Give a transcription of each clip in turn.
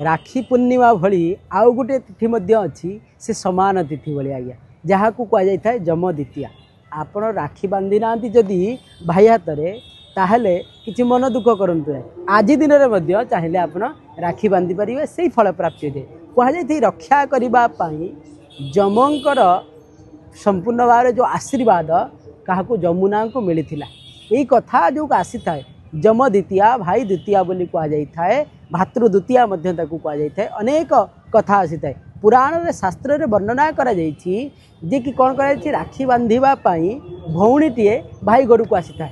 राखी पूर्णिमा भली आउ गोटे तिथि मध्य अच्छी से समान तिथि भाई आज्ञा जहाँ को कहुए जम द्वितीया। आपण राखी बांधी ना जदि भाई हाथ में ताहले किसी मन दुख करूँ आज दिन में चाहिए आप राखी बांधी पारे से फल प्राप्ति हुए कहुए रक्षा करने जमंकर संपूर्ण भाव जो आशीर्वाद क्या जमुना को मिलता यही कथा जो आसी था जम द्वितीया भाई द्वितीया बोली कहुए भातृ द्वितीया कहुए अनेक कथा आसी था पुराण रे शास्त्र रे वर्णना करा जाइछि जे कि कौन कर राखी बांधिबा भौणीटीए भाई घर को आसी था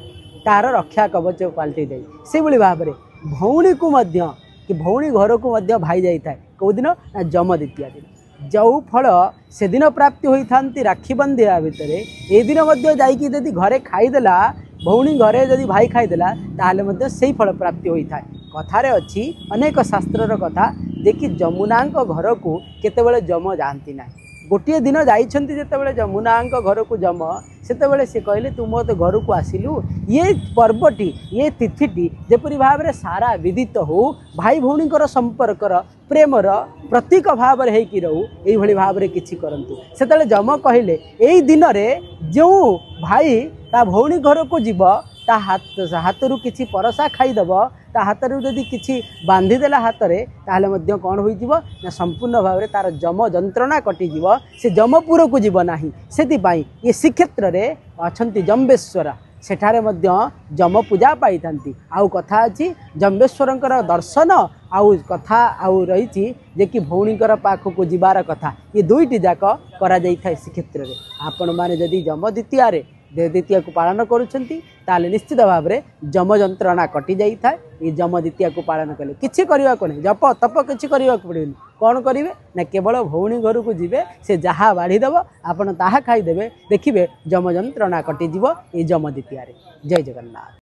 तार रक्षा कवच पलटि दे से भाव में भौणी को मध्य कि भौणी घर को मध्य भाई जाए कौ दिन ना जम द्वितीया दिन जो फल से दिन प्राप्ति होता राखी बांधिया भितर ए दिन जाकि घरे खाईदेला भौणी घरे जदि भाई खाईदेला ताहले से फल प्राप्ति होता है कथारे अच्छी अनेक शास्त्र कथा जे कि जमुना घर को केतेबेले जम जाती ना गोटे दिन जाते जमुना घर को जम से सी कहले तू मत घर को आसिलु ये पर्वटी ये तिथिटी जेपरी भाव में सारा विदित हो भाई भौणी संपर्कर प्रेमर प्रतीक भाव में होकि रहू ये भाव में किसी करतु से जम कहले यही दिन में जो भाई ता भौणी घर को जीव ता हाथ रू किसी परसा खाईदेव ता हाथ रू जदि किसी बांधिदेला हाथ में ताहले कौन हो संपूर्ण भाव में तार जम जंत्रणा कटिज से जमपुर को जीव ना से ये श्रीक्षेत्र में अच्छा जम्बेश्वर सेठारे जम पूजा पाई आउ कथा अच्छी जम्बेश्वर दर्शन आउ कथा आउ रही जे कि भौणीकर पाखक जीवार कथा ये दुईटी जाक करा श्रीक्षेत्र में आपण मैंने जदि जम द्वितीया को पालन करुँचे निश्चित भाव में जम जंत्रणा कटि जाए ये जम द्वितीया को पालन कले किसी करने को नहीं जप तप किसी करने पड़े कौन करेंगे ना केवल भौणी घर को जीवे से जहाँ बाढ़ीदेव आपड़ ताहा खाईदेवे देखिए जम जंत्रणा कटिज ये जम द्वितीया। जय जगन्नाथ।